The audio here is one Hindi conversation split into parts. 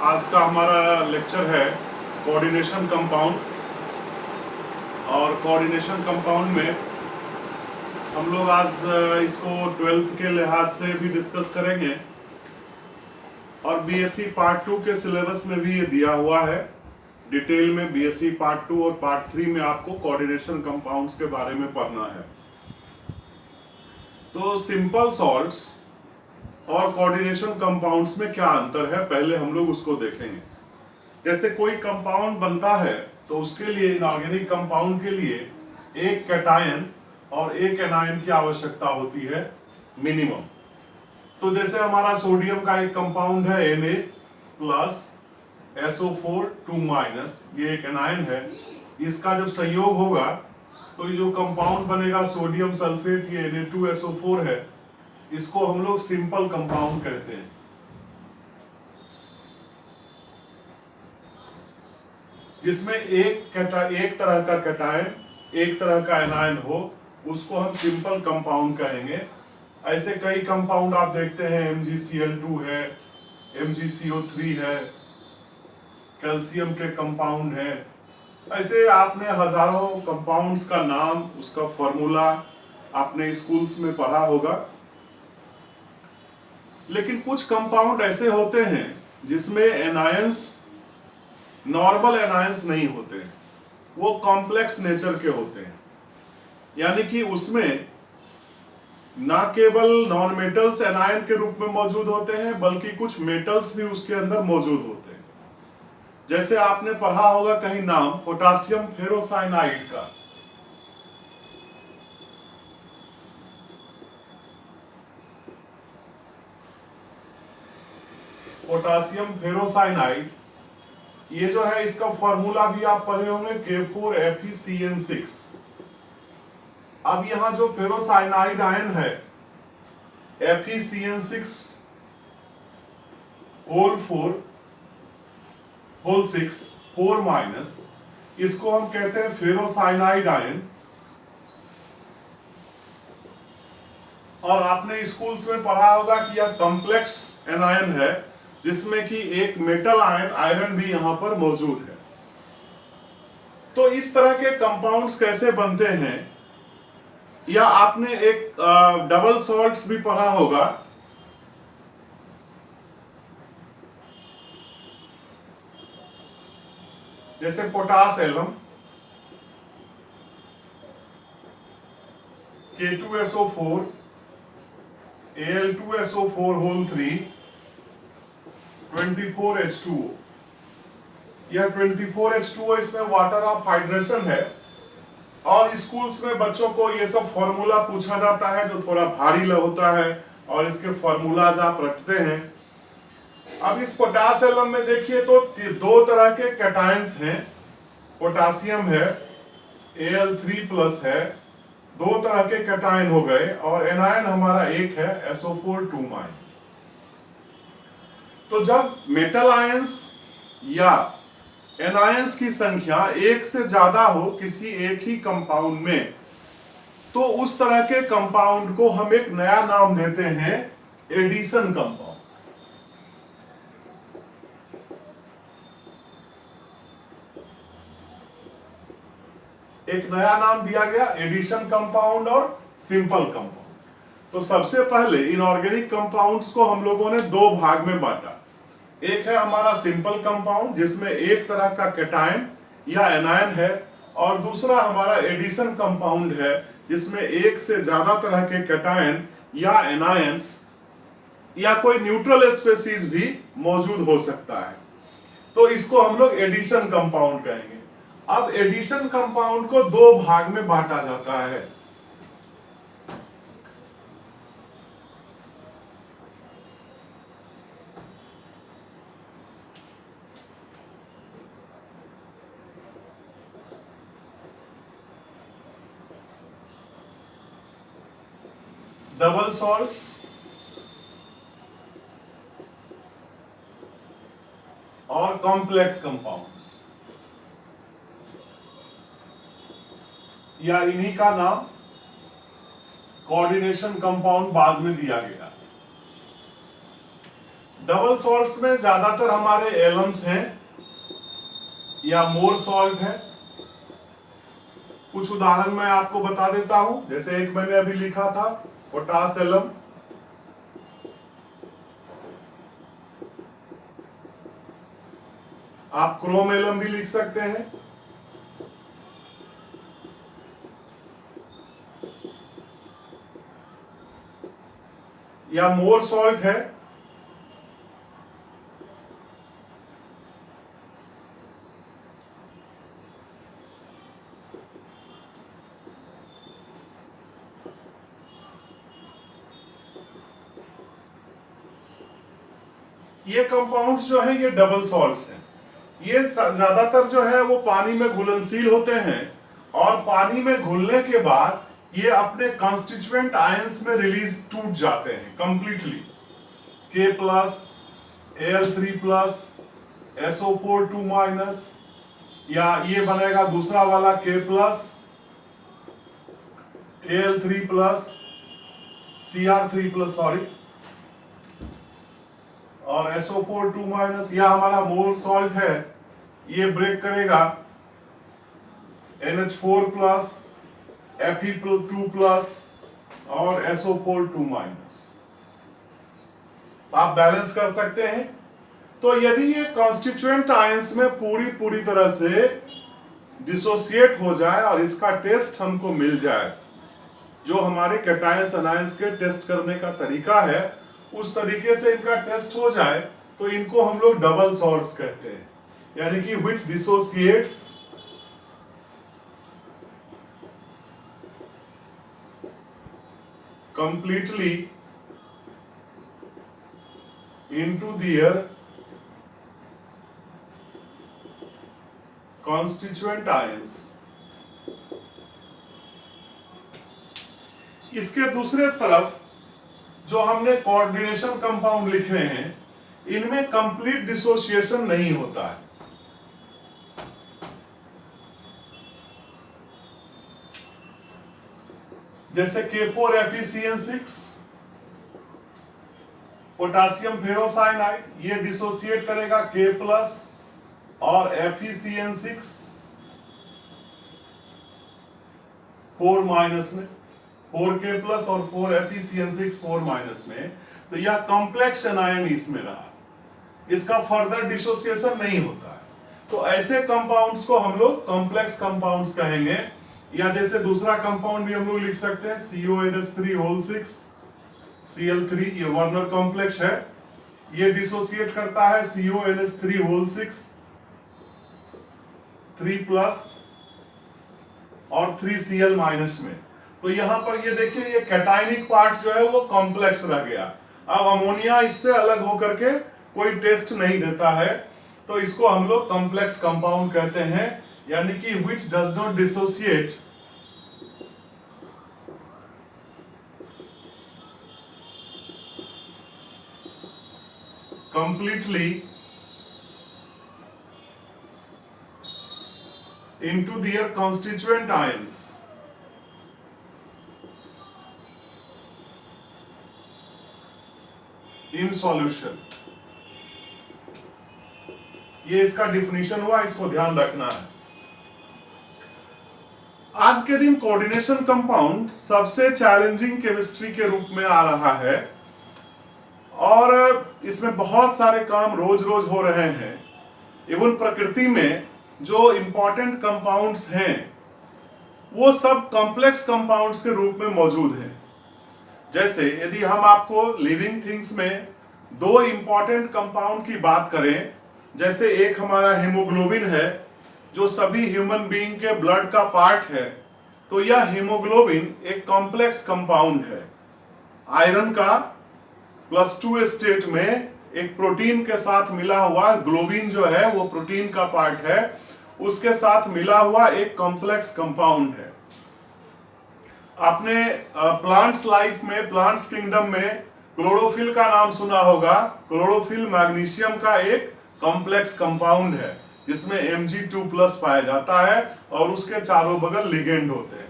आज का हमारा लेक्चर है कोऑर्डिनेशन कंपाउंड। और कोऑर्डिनेशन कंपाउंड में हम लोग आज इसको 12th के लिहाज से भी डिस्कस करेंगे और बीएससी पार्ट 2 के सिलेबस में भी ये दिया हुआ है। डिटेल में बीएससी पार्ट 2 और पार्ट 3 में आपको कोऑर्डिनेशन कंपाउंड्स के बारे में पढ़ना है। तो सिंपल सॉल्ट्स और कोऑर्डिनेशन कंपाउंड्स में क्या अंतर है, पहले हम लोग उसको देखेंगे। जैसे कोई कंपाउंड बनता है तो उसके लिए, इनऑर्गेनिक कंपाउंड के लिए, एक कैटायन और एक एनायन की आवश्यकता होती है मिनिमम। तो जैसे हमारा सोडियम का एक कंपाउंड है Na प्लस SO4 2-, ये एक एनायन है। इसका जब संयोग होगा तो ये जो कंपाउंड बनेगा सोडियम सल्फेट, ये Na2SO4 है, इसको हम लोग सिंपल कंपाउंड कहते हैं। जिसमें एक तरह का कैटायन, एक तरह का एनायन हो, उसको हम सिंपल कंपाउंड कहेंगे। ऐसे कई कंपाउंड आप देखते हैं, MgCl2 है, MgCO3 है, कैल्शियम के कंपाउंड है। ऐसे आपने हजारों कंपाउंड्स का नाम, उसका फॉर्मूला आपने स्कूल्स में पढ़ा होगा। लेकिन कुछ कंपाउंड ऐसे होते हैं जिसमें एनायंस नॉर्मल एनायंस नहीं होते हैं, वो कॉम्प्लेक्स नेचर के होते हैं। यानी कि उसमें ना केवल नॉन मेटल्स एनायन के रूप में मौजूद होते हैं, बल्कि कुछ मेटल्स भी उसके अंदर मौजूद होते हैं। जैसे आपने पढ़ा होगा कहीं नाम पोटासियम फेरोसाइनाइड का। पोटासियम फेरोसाइनाइड, ये जो है इसका फॉर्मूला भी आप पढ़े होंगे, K4FeCN6। अब यहां जो फेरोसाइनाइड आयन है FeCN6 होल 6 4-, इसको हम कहते हैं फेरोसाइनाइड आयन। और आपने स्कूल्स में पढ़ा होगा कि यह कॉम्प्लेक्स एनायन है, जिसमें कि एक मेटल आयन, आयरन भी यहां पर मौजूद है। तो इस तरह के कंपाउंड्स कैसे बनते हैं, या आपने एक डबल सॉल्ट्स भी पढ़ा होगा। जैसे potash alum, K2SO4 Al2SO4 whole 3 24H2O। यह 24H2O इसमें वाटर ऑफ हाइड्रेशन है। और स्कूल्स में बच्चों को ये सब फॉर्मूला पूछा जाता है जो थोड़ा भारी होता है, और इसके फॉर्मूलाज आप रखते हैं। अब इस पोटास एलम में देखिए तो दो तरह के कैटायंस हैं। पोटासियम है, Al3+ है, दो तरह के कैटायन हो गए, और एनायन हमारा एक है, SO4 2-। तो जब मेटल आयंस या एनायंस की संख्या एक से ज्यादा हो किसी एक ही कंपाउंड में, तो उस तरह के कंपाउंड को हम एक नया नाम देते हैं, एडिशन कंपाउंड। एक नया नाम दिया गया, एडिशन कंपाउंड और सिंपल कंपाउंड। तो सबसे पहले इनऑर्गेनिक कंपाउंड्स को हम लोगों ने दो भाग में बांटा। एक है हमारा सिंपल कंपाउंड, जिसमें एक तरह का कैटायन या एनायन है, और दूसरा हमारा एडिशन कंपाउंड है, जिसमें एक से ज्यादा तरह के कैटायन या एनायंस या कोई न्यूट्रल स्पेसीज भी मौजूद हो सकता है। तो इसको हम लोग एडिशन कंपाउंड कहेंगे। अब एडिशन कंपाउंड को दो भाग में बांटा जाता है। डबल सॉल्ट्स और कॉम्प्लेक्स कंपाउंड्स, या इन्हीं का नाम कोऑर्डिनेशन कंपाउंड बाद में दिया गया। डबल सॉल्ट्स में ज्यादातर हमारे एलम्स हैं या मोर सॉल्ट है। कुछ उदाहरण मैं आपको बता देता हूं, जैसे एक मैंने अभी लिखा था पोटास एलम, आप क्रोम एलम भी लिख सकते हैं। या मोर सॉल्ट है, ये कंपाउंड्स जो है ये डबल सॉल्ट्स हैं। ये ज्यादातर जो है वो पानी में घुलनशील होते हैं और पानी में घुलने के बाद ये अपने कॉन्स्टिट्यूएंट आयंस में रिलीज टूट जाते हैं completely. K plus, Al3 plus, SO4 2 minus, या ये बनेगा दूसरा वाला K plus, Al3 plus, Cr3 plus sorry, और SO4 2 माइनस। यह हमारा मोल सॉल्ट है, ये ब्रेक करेगा NH4 प्लस, Fe2 प्लस और SO4 2 माइनस। आप बैलेंस कर सकते हैं। तो यदि ये कॉन्स्टिट्यूएंट आयंस में पूरी तरह से डिसोसिएट हो जाए और इसका टेस्ट हमको मिल जाए, जो हमारे कैटायंस अनायंस के टेस्ट करने का तरीका है उस तरीके से इनका टेस्ट हो जाए, तो इनको हम लोग डबल सॉल्ट्स कहते हैं, यानी कि which dissociates completely into their constituent ions। इसके दूसरे तरफ जो हमने कोऑर्डिनेशन कंपाउंड लिखे हैं, इनमें कंप्लीट डिसोसिएशन नहीं होता है। जैसे K4FeCN6, पोटासियम फेरोसाइनाइड, ये डिसोसिएट करेगा K प्लस और FeCN6 4 माइनस में, 4K प्लस और 4FeCN6 4 माइनस में। तो यह कॉम्प्लेक्स एनायन इसमें रहा, इसका फर्दर डिसोसिएशन नहीं होता है। तो ऐसे कंपाउंड्स को हम लोग कॉम्प्लेक्स कंपाउंड्स कहेंगे। या जैसे दूसरा कंपाउंड भी हम लोग लिख सकते हैं CONH3 Cl3, ये वार्नर कॉम्प्लेक्स है, ये डिसोसिएट करता है CONH3 3 प्लस और 3Cl माइनस में। तो यहां पर ये देखिए, ये कैटायनिक पार्ट जो है वो कॉम्प्लेक्स रह गया। अब अमोनिया इससे अलग होकर के कोई टेस्ट नहीं देता है, तो इसको हम लोग कॉम्प्लेक्स कंपाउंड कहते हैं, यानी कि which does not dissociate completely into their constituent ions in solution। ये इसका डिफिनीशन हुआ, इसको ध्यान रखना है। आज के दिन कोऑर्डिनेशन कंपाउंड सबसे चैलेंजिंग केमिस्ट्री के रूप में आ रहा है और इसमें बहुत सारे काम रोज रोज हो रहे हैं। इवन प्रकृति में जो इंपॉर्टेंट कंपाउंड्स हैं वो सब कॉम्प्लेक्स कंपाउंड्स के रूप में मौजूद हैं। जैसे यदि हम आपको लिविंग थिंग्स में दो इंपॉर्टेंट कंपाउंड की बात करें, जैसे एक हमारा हीमोग्लोबिन है जो सभी ह्यूमन बीइंग के ब्लड का पार्ट है, तो यह हीमोग्लोबिन एक कॉम्प्लेक्स कंपाउंड है। आयरन का +2 स्टेट में एक प्रोटीन के साथ मिला हुआ, ग्लोबिन जो है वो प्रोटीन का पार्ट है, उसके साथ मिला हुआ एक कॉम्प्लेक्स कंपाउंड है। आपने प्लांट्स लाइफ में, प्लांट्स किंगडम में क्लोरोफिल का नाम सुना होगा। क्लोरोफिल मैग्नीशियम का एक कॉम्प्लेक्स कंपाउंड है जिसमें Mg2+ पाया जाता है और उसके चारों बगल लिगेंड होते हैं।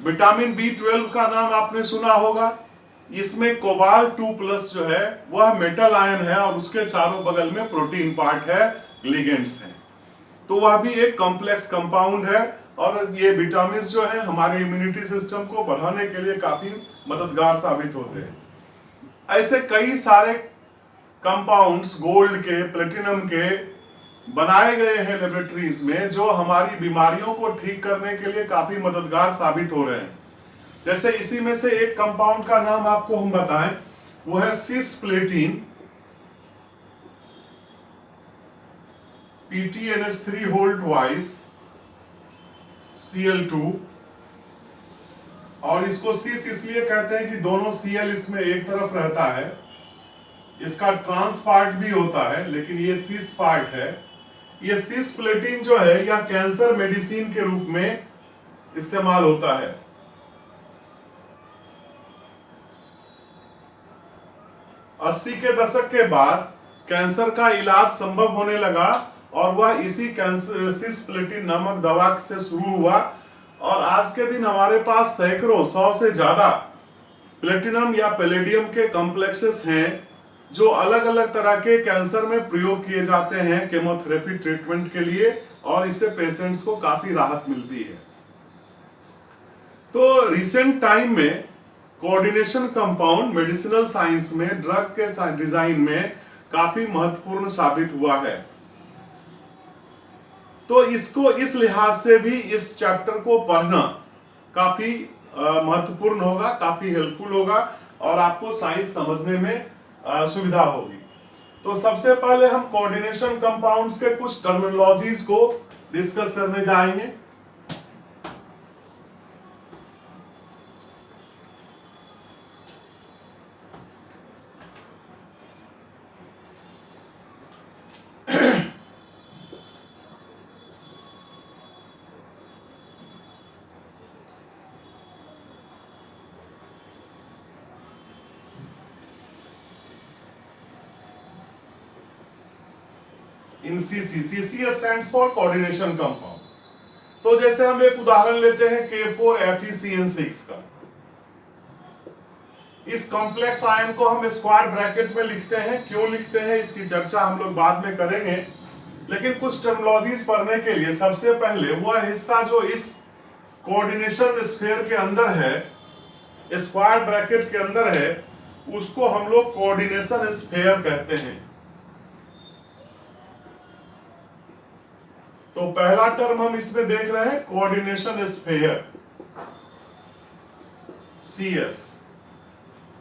विटामिन B12 का नाम आपने सुना होगा, इसमें कोबाल्ट 2+ जो है वह मेटल आयन है और उसके चारों बगल में प्रोटीन पार्ट है, लिगेंड्स हैं। तो वह भी एक कॉम्प्लेक्स कंपाउंड है और ये विटामिन जो है हमारे इम्यूनिटी सिस्टम को बढ़ाने के लिए काफी मददगार साबित होते हैं। ऐसे कई सारे कंपाउंड्स गोल्ड के, प्लेटिनम के बनाए गए हैं लेबोरेटरीज में जो हमारी बीमारियों को ठीक करने के लिए काफी मददगार साबित हो रहे हैं। जैसे इसी में से एक कंपाउंड का नाम आपको हम बताएं, वो है cisplatin, PTNS3 hold wise Cl2, और इसको सिस इसलिए कहते हैं कि दोनों Cl इसमें एक तरफ रहता है। इसका ट्रांस पार्ट भी होता है लेकिन ये सिस पार्ट है। ये सिस्प्लेटिन जो है यह कैंसर मेडिसिन के रूप में इस्तेमाल होता है। अस्सी के दशक के बाद कैंसर का इलाज संभव होने लगा और वह इसी कैंसर सिस्प्लेटिन नामक दवा से शुरू हुआ और आज के दिन हमारे पास सैकड़ों, 100 से ज्यादा प्लेटिनम या पैलेडियम के कॉम्प्लेक्सेस हैं जो अलग अलग तरह के कैंसर में प्रयोग किए जाते हैं केमोथेरेपी ट्रीटमेंट के लिए, और इससे पेशेंट्स को काफी राहत मिलती है। तो रिसेंट टाइम में कोऑर्डिनेशन कंपाउंड मेडिसिनल साइंस में ड्रग के डिजाइन में काफी महत्वपूर्ण साबित हुआ है। तो इसको इस लिहाज से भी इस चैप्टर को पढ़ना काफी महत्वपूर्ण होगा, काफी हेल्पफुल होगा और आपको साइंस समझने में सुविधा होगी। तो सबसे पहले हम कोऑर्डिनेशन कंपाउंड्स के कुछ टर्मिनोलॉजीज को डिस्कस करने जाएंगे। इन CC stands for coordination compound. तो जैसे हम एक उदाहरण लेते हैं K4FeCN6 का। इस कॉम्प्लेक्स आयन को हम स्क्वायर ब्रैकेट में लिखते हैं। क्यों लिखते हैं इसकी चर्चा हम लोग बाद में करेंगे, लेकिन कुछ टर्मिनोलॉजीज पढ़ने के लिए सबसे पहले वह हिस्सा जो इस कोऑर्डिनेशन स्फीयर के अंदर है, स्क्वायर ब्रैकेट के अंदर है, उसको हम लोग कोऑर्डिनेशन स्फीयर कहते हैं। तो पहला टर्म हम इसमें देख रहे हैं कोऑर्डिनेशन स्फीयर,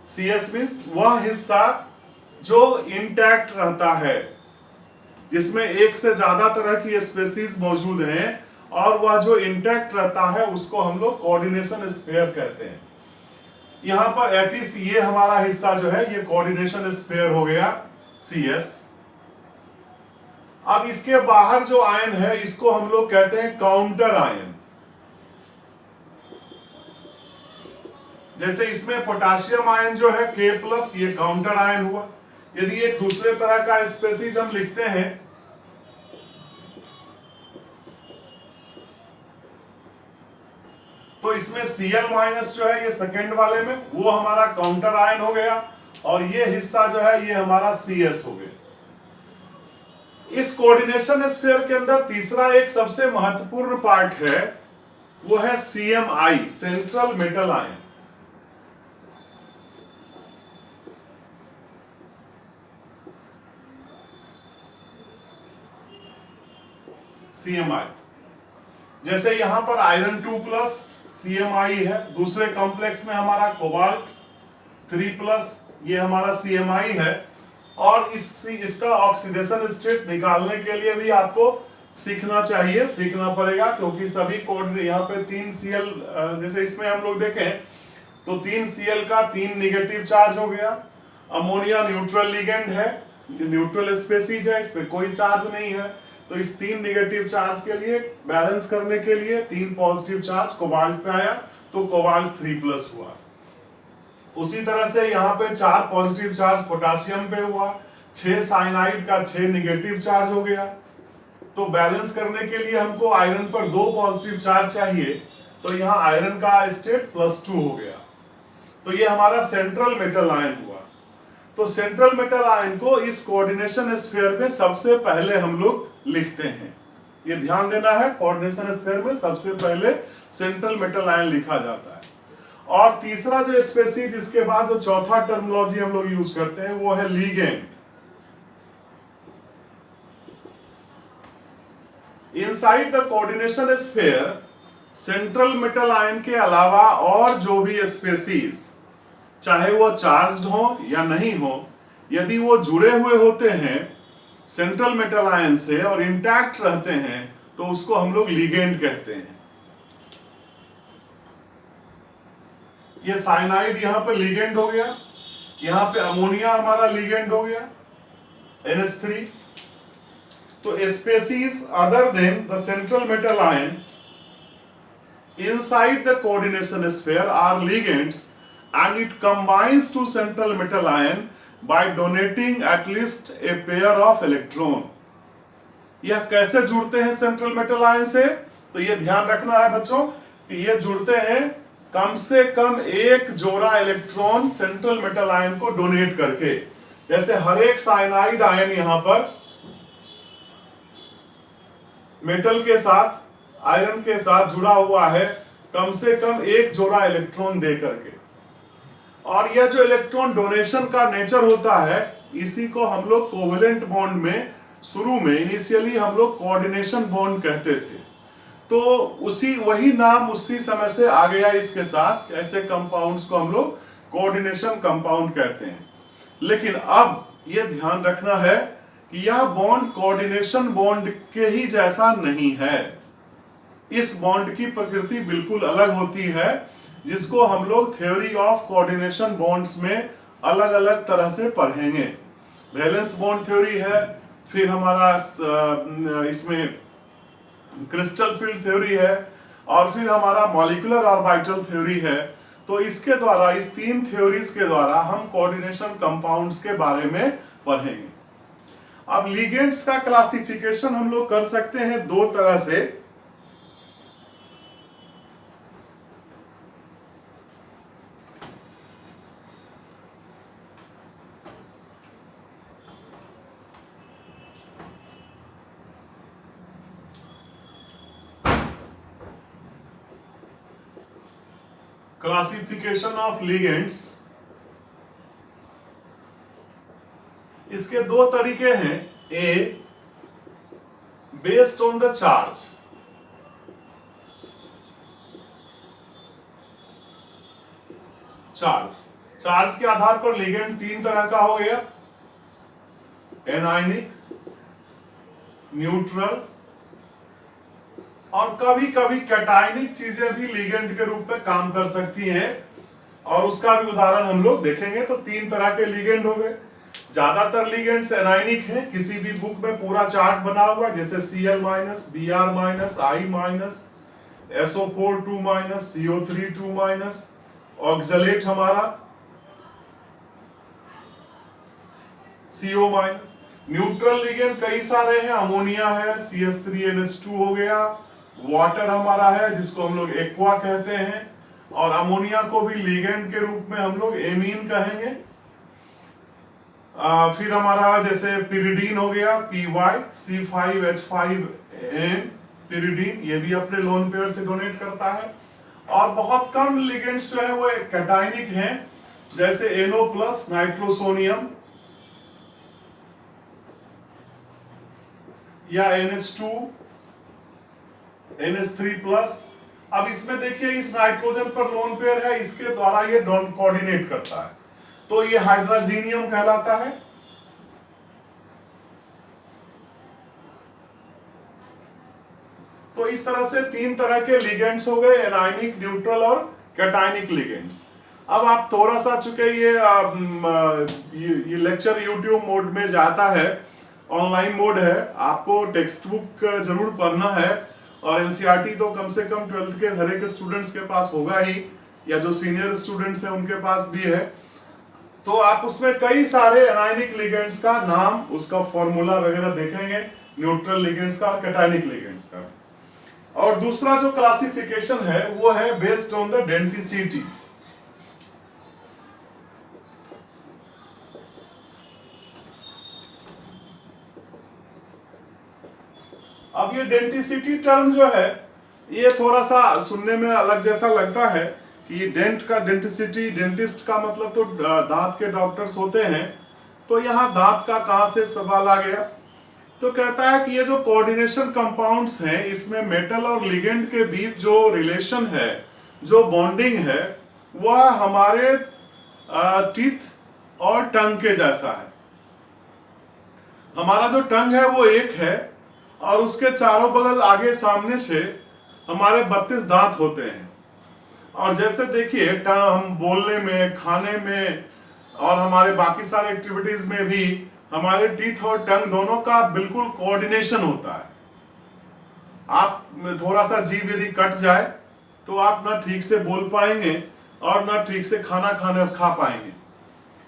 CS मींस वह हिस्सा जो इंटैक्ट रहता है, जिसमें एक से ज्यादा तरह की स्पेसीज मौजूद हैं और वह जो इंटैक्ट रहता है उसको हम लोग कोऑर्डिनेशन स्फीयर कहते हैं। यहां पर एपिस ये हमारा हिस्सा जो है ये कोऑर्डिनेशन स्फीयर हो गया CS। अब इसके बाहर जो आयन है इसको हम लोग कहते हैं काउंटर आयन। जैसे इसमें पोटेशियम आयन जो है K+, ये काउंटर आयन हुआ। यदि एक दूसरे तरह का स्पेसीज हम लिखते हैं तो इसमें Cl- जो है ये सेकेंड वाले में वो हमारा काउंटर आयन हो गया और ये हिस्सा जो है ये हमारा CS हो गया। इस कोऑर्डिनेशन स्फीयर के अंदर तीसरा एक सबसे महत्वपूर्ण पार्ट है, वो है CMI, central metal ion. CMI जैसे यहां पर आयरन 2+ CMI है, दूसरे कॉम्प्लेक्स में हमारा कोबाल्ट 3+, ये हमारा CMI है। और इसका ऑक्सीडेशन स्टेट निकालने के लिए भी आपको सीखना चाहिए, सीखना पड़ेगा, क्योंकि सभी कोड यहाँ पे 3 Cl, जैसे इसमें हम लोग देखें तो 3 Cl का 3 निगेटिव चार्ज हो गया। अमोनिया न्यूट्रल लिगेंड है, न्यूट्रल स्पेसीज है, इसमें कोई चार्ज नहीं है। तो इस 3 निगेटिव चार्ज के लिए बैलेंस करने के लिए 3 पॉजिटिव चार्ज कोबाल्ट पे आया तो कोबाल्ट 3+ हुआ। उसी तरह से यहाँ पे 4 पॉजिटिव चार्ज पोटेशियम पे हुआ, 6 साइनाइड का 6 निगेटिव चार्ज हो गया। तो बैलेंस करने के लिए हमको आयरन पर 2 पॉजिटिव चार्ज चाहिए, तो यहाँ आयरन का स्टेट +2 हो गया। तो ये हमारा सेंट्रल मेटल आयन हुआ। तो सेंट्रल मेटल आयन को इस कोऑर्डिनेशन स्फीयर में सबसे पहले हम लोग लिखते हैं, ये ध्यान देना है, कोऑर्डिनेशन स्फीयर में सबसे पहले सेंट्रल मेटल आयन लिखा जाता है। और तीसरा जो स्पेसीज, इसके बाद जो चौथा टर्मिनोलॉजी हम लोग यूज करते हैं वो है ligand. Inside the coordination sphere central metal ion के अलावा और जो भी स्पेसीज, चाहे वो चार्ज्ड हो या नहीं हो, यदि वो जुड़े हुए होते हैं सेंट्रल मेटल आयन से और इंटैक्ट रहते हैं तो उसको हम लोग लिगेंड कहते हैं। ये साइनाइड यहां पे लिगेंड हो गया, यहां पे अमोनिया हमारा लिगेंड हो गया NH3। तो species other than the central metal ion inside the coordination sphere are ligands and it combines to central metal ion by donating at least a pair of electron। यह कैसे जुड़ते हैं सेंट्रल मेटल आयन से? तो यह ध्यान रखना है बच्चों कि ये जुड़ते हैं कम से कम एक जोड़ा इलेक्ट्रॉन सेंट्रल मेटल आयन को डोनेट करके। जैसे हर एक साइनाइड आयन यहां पर मेटल के साथ, आयरन के साथ जुड़ा हुआ है कम से कम एक जोड़ा इलेक्ट्रॉन दे करके। और यह जो इलेक्ट्रॉन डोनेशन का नेचर होता है, इसी को हम लोग कोवेलेंट बॉन्ड में शुरू में इनिशियली हम लोग कोऑर्डिनेशन बॉन्ड कहते थे। तो वही नाम उसी समय से आ गया इसके साथ। ऐसे कंपाउंड्स को हम लोग कोऑर्डिनेशन कंपाउंड कहते हैं। लेकिन अब यह ध्यान रखना है कि यह बॉन्ड कोऑर्डिनेशन बॉन्ड के ही जैसा नहीं है। इस बॉन्ड की प्रकृति बिल्कुल अलग होती है, जिसको हम लोग थ्योरी ऑफ कोऑर्डिनेशन बॉन्ड्स में अलग अलग तरह से पढ़ेंगे। वैलेंस बॉन्ड थ्योरी है, फिर हमारा इसमें क्रिस्टल फील्ड थ्योरी है, और फिर हमारा मॉलिक्यूलर ऑर्बिटल थ्योरी है। तो इसके द्वारा, इस तीन थ्योरीज के द्वारा हम कोऑर्डिनेशन कंपाउंड्स के बारे में पढ़ेंगे। अब लिगेंड्स का क्लासिफिकेशन हम लोग कर सकते हैं दो तरह से। क्लासिफिकेशन ऑफ लिगेंड्स, इसके दो तरीके हैं। A, based on the charge. Charge के आधार पर लिगेंड तीन तरह का हो गया, एनायनिक, न्यूट्रल और कभी कभी कैटायनिक चीजें भी लिगेंड के रूप में काम कर सकती हैं, और उसका भी उदाहरण हम लोग देखेंगे। तो तीन तरह के लिगेंड हो गए। ज्यादातर लिगेंड्स एनायनिक हैं, किसी भी बुक में पूरा चार्ट बना हुआ, जैसे Cl-, Br-, I-, SO4 2-, CO3 2-, oxalate हमारा CO-। न्यूट्रल लिगेंड कई सारे हैं, अमोनिया है, CH3NH2 हो गया, वाटर हमारा है जिसको हम लोग एक्वा कहते हैं, और अमोनिया को भी लिगेंड के रूप में हम लोग एमीन कहेंगे। फिर हमारा जैसे पिरिडीन हो गया, PyC5H5N पिरिडीन, ये भी अपने लोन पेयर से डोनेट करता है। और बहुत कम लिगेंड्स जो है वो कैटायनिक हैं, जैसे NO+ नाइट्रोसोनियम या NH2, NH3+। अब इसमें देखिए इस नाइट्रोजन पर लोन पेयर है, इसके द्वारा ये कोऑर्डिनेट करता है, तो ये हाइड्रोजीनियम कहलाता है। तो इस तरह से तीन तरह के लिगेंड्स हो गए, एनायनिक, न्यूट्रल और कैटायनिक लिगेंड्स। अब आप थोड़ा सा, चूंकि ये लेक्चर यूट्यूब मोड में जाता है, ऑनलाइन मोड है, आपको टेक्स्ट बुक जरूर पढ़ना है, और एनसीईआरटी तो कम से कम 12th के हर एक स्टूडेंट्स के पास होगा ही, या जो सीनियर स्टूडेंट्स हैं उनके पास भी है। तो आप उसमें कई सारे एनायनिक लिगेंड्स का नाम, उसका फॉर्मूला वगैरह देखेंगे, न्यूट्रल लिगेंड्स का, कैटायनिक लिगेंड्स का। और दूसरा जो क्लासिफिकेशन है वो है बेस्ड ऑन द डेंसिटी। अब ये डेंटिसिटी टर्म जो है ये थोड़ा सा सुनने में अलग जैसा लगता है कि ये डेंट का डेंटिसिटी, डेंटिस्ट का मतलब तो दांत के डॉक्टर्स होते हैं, तो यहाँ दांत का कहां से सवाल आ गया? तो कहता है कि ये जो कोऑर्डिनेशन कंपाउंड्स हैं इसमें मेटल और लिगेंड के बीच जो रिलेशन है, जो बॉन्डिंग है, वह हमारे टीथ और टंग के जैसा है। हमारा जो टंग है वो एक है और उसके चारों बगल आगे सामने से हमारे 32 दांत होते हैं। और जैसे देखिए हम बोलने में, खाने में और हमारे बाकी सारे एक्टिविटीज में भी हमारे टीथ और टंग दोनों का बिल्कुल कोऑर्डिनेशन होता है। आप थोड़ा सा जीभ यदि कट जाए तो आप ना ठीक से बोल पाएंगे और ना ठीक से खाना खा पाएंगे।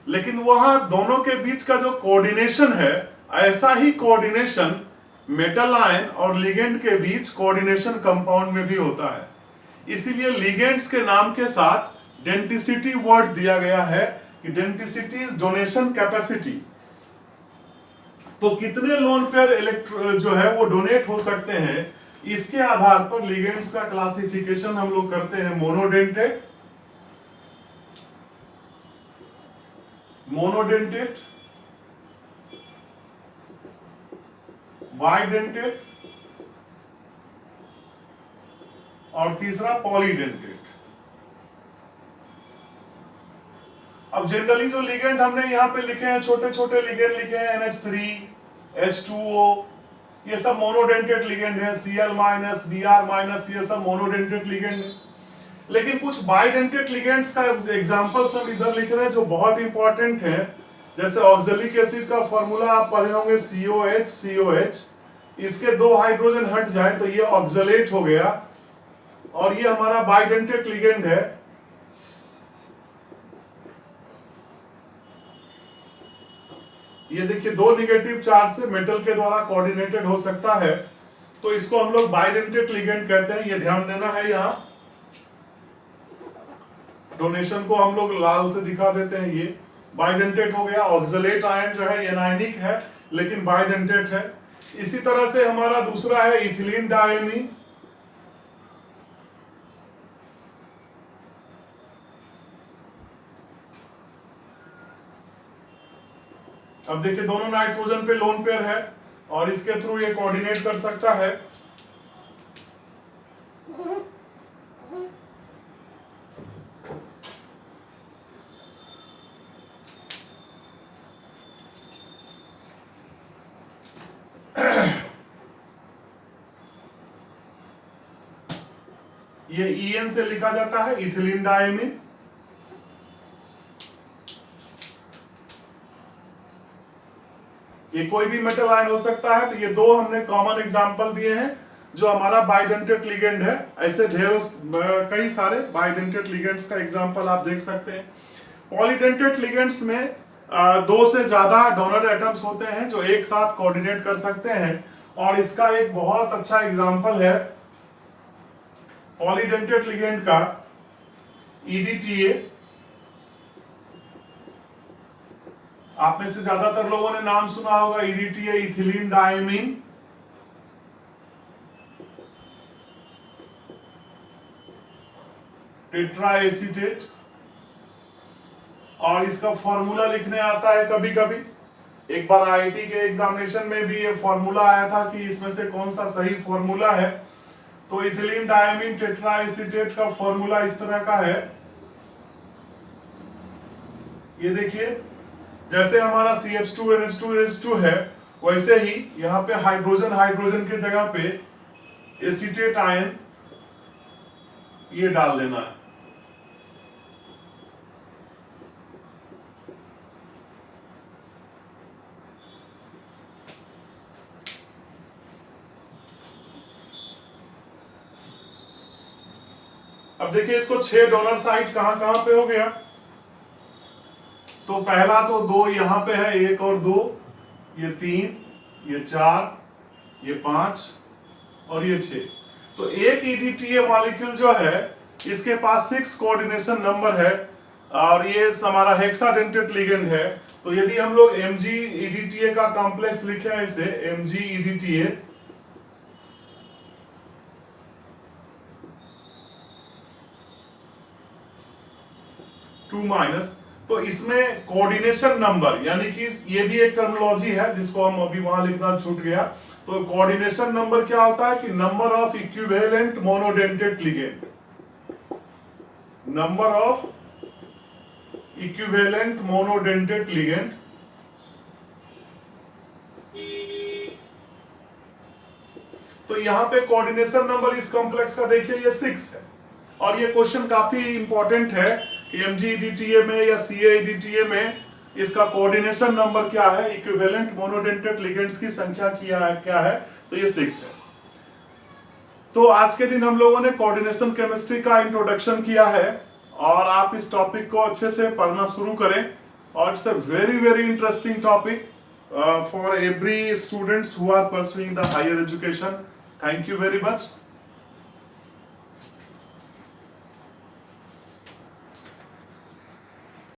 लेकिन वहां दोनों के बीच का जो कोऑर्डिनेशन है, ऐसा ही कोऑर्डिनेशन मेटल आयन और लिगेंड के बीच कोऑर्डिनेशन कंपाउंड में भी होता है। इसीलिए लिगेंड्स के नाम के साथ डेंटिसिटी वर्ड दिया गया है कि डेंटिसिटी इज डोनेशन कैपेसिटी। तो कितने लोन पेयर जो है वो डोनेट हो सकते हैं, इसके आधार पर लिगेंड्स का क्लासिफिकेशन हम लोग करते हैं। मोनोडेंटेट, बाइडेंटेट और तीसरा पॉलीडेंटेट। अब जनरली जो लिगेंड हमने यहाँ पे लिखे हैं, छोटे छोटे लिगेंड लिखे हैं, NH3, H2O, ये सब मोनोडेंटेट लिगेंड है। Cl-, Br-, ये सब मोनोडेंटेट लिगेंड है। लेकिन कुछ बाइडेंटेट लिगेंड्स का एग्जांपल्स हम इधर लिख रहे हैं जो बहुत इंपॉर्टेंट है। जैसे ऑक्जेलिक एसिड का फॉर्मूला आप पढ़े होंगे, COH। इसके 2 हाइड्रोजन हट जाए तो ये ऑक्जेलेट हो गया और ये हमारा बाइडेंटेट लिगेंड है। ये देखिए 2 निगेटिव चार्ज से मेटल के द्वारा कोऑर्डिनेटेड हो सकता है, तो इसको हम लोग बाइडेंटेट लिगेंड कहते हैं। ये ध्यान देना है। यहाँ डोनेशन को हम लोग लाल से दिखा देते हैं, ये बाइडेंटेट हो गया। ऑक्जेलेट आयन जो है एनायनिक है लेकिन बाइडेंटेट है। इसी तरह से हमारा दूसरा है इथिलीन डायमीन। अब देखिए दोनों नाइट्रोजन पे लोन पेयर है और इसके थ्रू ये कोऑर्डिनेट कर सकता है। ये EN से लिखा जाता है, इथिलीन डायमीन। ये कोई भी मेटल आयन हो सकता है। तो ये 2 हमने कॉमन एग्जांपल दिए हैं जो हमारा बाइडेंटेट लिगेंड है। ऐसे ढेरों कई सारे बाइडेंटेट लिगेंड्स का एग्जांपल आप देख सकते हैं। पॉलीडेंटेट लिगेंड्स में 2 से ज्यादा डोनर एटम्स होते हैं जो एक साथ कोऑर्डिनेट कर सकते हैं। और इसका एक बहुत अच्छा एग्जांपल है पॉलीडेंटेट लिगेंड का EDTA। आप में से ज्यादातर लोगों ने नाम सुना होगा EDTA, ethylene diamine. Tetra acetate. और इसका फॉर्मूला लिखने आता है कभी कभी। एक बार IIT के एग्जामिनेशन में भी ये फॉर्मूला आया था कि इसमें से कौन सा सही फॉर्मूला है। तो इथिलीन डायमीन टेट्रा एसीटेट का फॉर्मूला इस तरह का है। ये देखिए जैसे हमारा CH2NH2NH2 है, वैसे ही यहाँ पे हाइड्रोजन के जगह पे एसीटेट आयन ये डाल देना है। अब देखिए इसको 6 डोनर साइट कहां कहां पे हो गया। तो पहला तो 2 यहां पे है, 1 और 2, ये 3, ये 4, ये 5 और ये 6। तो एक EDTA मॉलिक्यूल जो है इसके पास 6 कोऑर्डिनेशन नंबर है और ये हमारा हेक्साडेंटेट लिगेंड है। तो यदि हम लोग MgEDTA का कॉम्प्लेक्स लिखे हैं, इसे MgEDTA, 2 माइनस, तो इसमें कोऑर्डिनेशन नंबर, यानी कि ये भी एक टर्मिनोलॉजी है जिसको हम अभी वहां लिखना छूट गया। तो कोऑर्डिनेशन नंबर क्या होता है कि number of equivalent monodentate ligand, number of equivalent monodentate ligand. तो यहां पे कोऑर्डिनेशन नंबर इस कॉम्प्लेक्स का देखिए ये 6 है, और ये क्वेश्चन काफी इंपॉर्टेंट है कि एमजीईडीटीए में या सीएईडीटीए में इसका कोऑर्डिनेशन नंबर क्या है, इक्विवेलेंट मोनोडेंटेट लिगेंड्स की संख्या क्या है, तो ये 6 है। तो आज के दिन हम लोगों ने कोऑर्डिनेशन केमिस्ट्री का इंट्रोडक्शन किया है, और आप इस टॉपिक को अच्छे से पढ़ना शुरू करें, और it's a very very interesting topic for every students who are pursuing the higher education. Thank you very much.